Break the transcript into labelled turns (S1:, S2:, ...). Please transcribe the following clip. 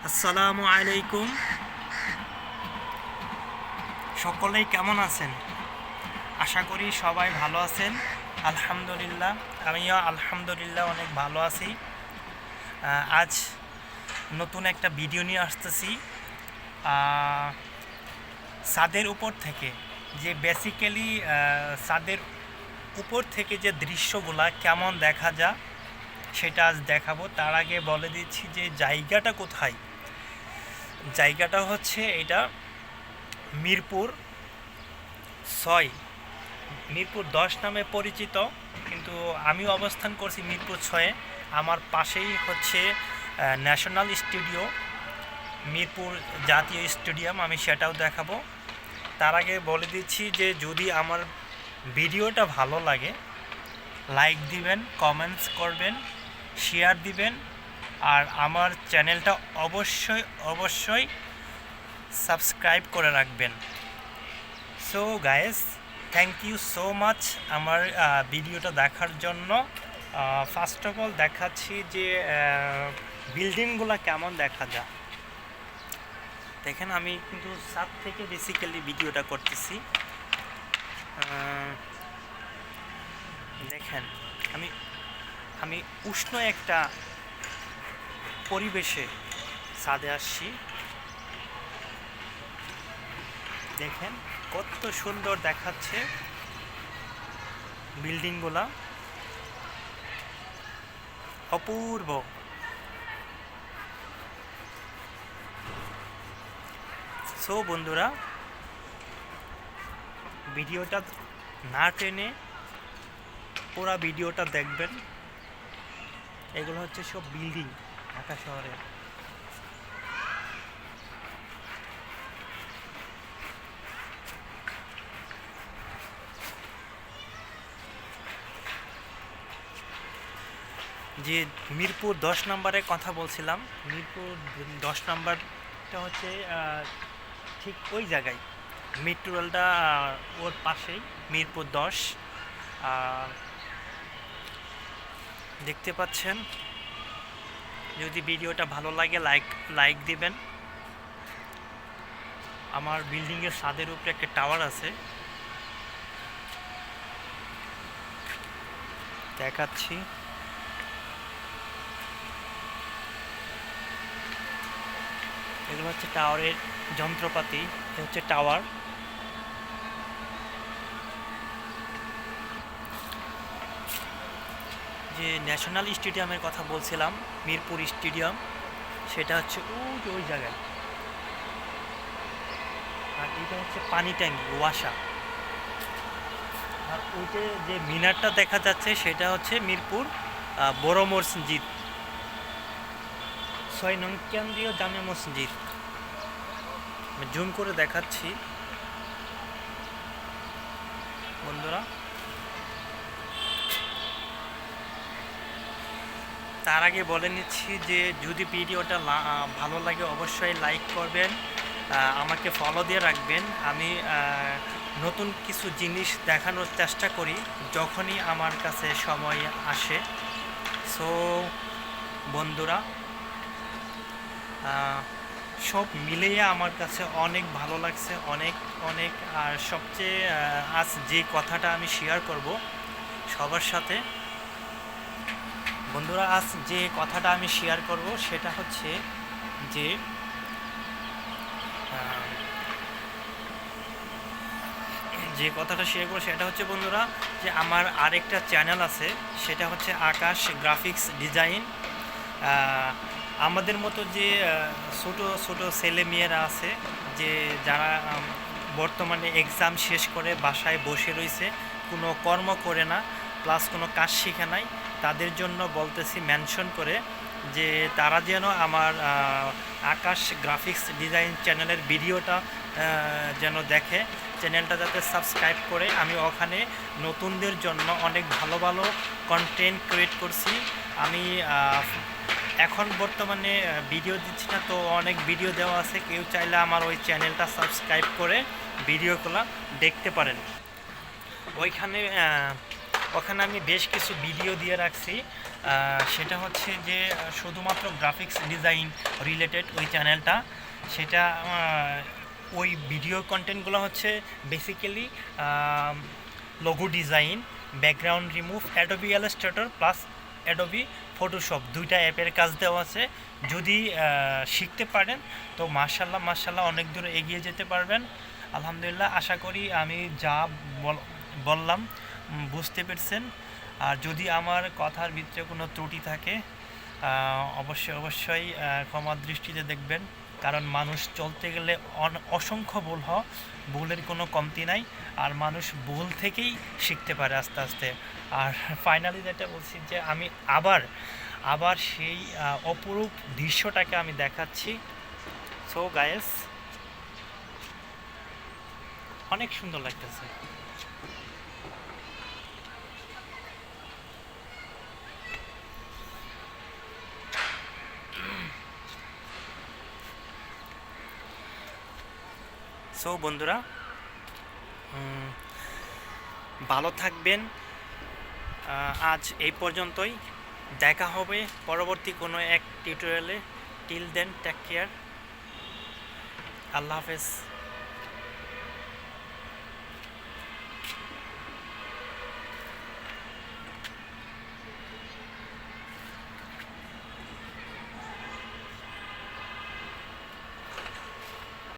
S1: আসসালামু আলাইকুম। সকলেই কেমন আছেন? আশা করি সবাই ভালো আছেন। আলহামদুলিল্লাহ, আমিও আলহামদুলিল্লাহ অনেক ভালো আছি। আজ নতুন একটা ভিডিও নিয়ে আসতেছি। ছাদের উপর থেকে যে বেসিক্যালি ছাদের উপর থেকে যে দৃশ্যগুলা কেমন দেখা যায় সেটা আজ দেখাবো। তার আগে বলে দিচ্ছি যে জায়গাটা কোথায়। জায়গাটা হচ্ছে এটা মিরপুর 6, মিরপুর 10 নামে পরিচিত, কিন্তু আমি অবস্থান করছি মিরপুর 6-এ। আমার পাশেই হচ্ছে ন্যাশনাল স্টুডিও, মিরপুর জাতীয় স্টেডিয়াম, আমি সেটাও দেখাবো। তার আগে বলে দিচ্ছি যে যদি আমার ভিডিওটা ভালো লাগে লাইক দিবেন, কমেন্টস করবেন, শেয়ার দিবেন, আর আমার চ্যানেলটা অবশ্যই অবশ্যই সাবস্ক্রাইব করে রাখবেন। So guys, thank you so much আমার ভিডিওটা দেখার জন্য। ফার্স্ট অফ অল দেখাচ্ছি যে বিল্ডিংগুলো কেমন দেখা যায়। দেখেন, আমি কিন্তু ছাদ থেকে বেসিক্যালি ভিডিওটা করতেছি। দেখেন, আমি আমি উষ্ণ একটা পরিবেশে ছাদে আসছি। দেখেন কত সুন্দর দেখাচ্ছে বিল্ডিংগুলা, অপূর্ব। সো বন্ধুরা, ভিডিওটা না টেনে পুরো ভিডিওটা দেখবেন। এগুলো হচ্ছে সব বিল্ডিং ঢাকা শহরে। যে মিরপুর 10 নম্বরের কথা বলছিলাম, মিরপুর 10 নম্বরটা হচ্ছে ঠিক ওই জায়গায়, মেট্রো রেলটা ওর পাশেই মিরপুর 10। দেখতে পাচ্ছেন। যদি ভিডিওটা ভালো লাগে লাইক দিবেন। আমার বিল্ডিংয়ের ছাদের উপরে একটা টাওয়ার আছে, দেখাচ্ছি। এগুলো হচ্ছে টাওয়ারের যন্ত্রপাতি। এ হচ্ছে টাওয়ার। যে ন্যাশনাল স্টেডিয়ামের কথা বলছিলাম, মিরপুর স্টেডিয়াম, সেটা হচ্ছে ওই জায়গায়। আর এটা হচ্ছে পানি ট্যাঙ্কি, ওয়াসা। আর ওইটা যে মিনারটা দেখা যাচ্ছে সেটা হচ্ছে মিরপুর বড় মসজিদ, 6 নং কেন্দ্রীয় জামে মসজিদ। জুম করে দেখাচ্ছি বন্ধুরা। তার আগে বলে নিচ্ছি যে যদি ভিডিওটা ভালো লাগে অবশ্যই লাইক করবেন, আমাকে ফলো দিয়ে রাখবেন। আমি নতুন কিছু জিনিস দেখানোর চেষ্টা করি যখনই আমার কাছে সময় আসে। সো বন্ধুরা, সব মিলিয়ে আমার কাছে অনেক ভালো লাগছে, অনেক অনেক। আর সবচেয়ে আজ যে কথাটা আমি শেয়ার করব সবার সাথে বন্ধুরা, আজ যে কথাটা আমি শেয়ার করব সেটা হচ্ছে যে কথাটা শেয়ার করবো সেটা হচ্ছে বন্ধুরা, যে আমার আরেকটা চ্যানেল আছে, সেটা হচ্ছে আকাশ গ্রাফিক্স ডিজাইন। আমাদের মতো যে ছোটো ছোটো ছেলেমেয়েরা আছে, যে যারা বর্তমানে এক্সাম শেষ করে বাসায় বসে রয়েছে, কোনো কর্ম করে না, প্লাস কোনো কাজ শিখে নাই, তাদের জন্য বলতেছি মেনশন করে যে তারা যেন আমার আকাশ গ্রাফিক্স ডিজাইন চ্যানেলের ভিডিওটা যেন দেখে, চ্যানেলটা যাতে সাবস্ক্রাইব করে। আমি ওখানে নতুনদের জন্য অনেক ভালো ভালো কন্টেন্ট ক্রিয়েট করছি। আমি এখন বর্তমানে ভিডিও দিচ্ছি না, তো অনেক ভিডিও দেওয়া আছে, কেউ চাইলে আমার ওই চ্যানেলটা সাবস্ক্রাইব করে ভিডিওগুলো দেখতে পারেন। ওইখানে ওখানে আমি বেশ কিছু ভিডিও দিয়ে রাখছি। সেটা হচ্ছে যে শুধুমাত্র গ্রাফিক্স ডিজাইন রিলেটেড ওই চ্যানেলটা, সেটা ওই ভিডিও কন্টেন্টগুলো হচ্ছে basically logo design, background remove, Adobe Illustrator plus Adobe Photoshop, দুইটা অ্যাপের কাজ দেওয়া আছে। যদি শিখতে পারেন তো মাশাল্লাহ অনেক দূর এগিয়ে যেতে পারবেন। আলহামদুলিল্লাহ, আশা করি আমি যা বললাম বুঝতে পেরেছেন। আর যদি আমার কথার ভিতরে কোনো ত্রুটি থাকে অবশ্যই ক্ষমার দৃষ্টিতে দেখবেন, কারণ মানুষ চলতে গেলে অসংখ্য ভুলের কোনো কমতি নাই, আর মানুষ ভুল থেকেই শিখতে পারে আস্তে আস্তে। আর ফাইনালি যেটা বলছি যে আমি আবার সেই অপরূপ দৃশ্যটাকে আমি দেখাচ্ছি। সো গায়েস, অনেক সুন্দর লাগতেছে। সো বন্ধুরা, ভালো থাকবেন। আজ এই পর্যন্তই, দেখা হবে পরবর্তী কোনো এক টিউটোরিয়ালে। টিল দেন, টেক কেয়ার, আল্লাহ হাফেজ।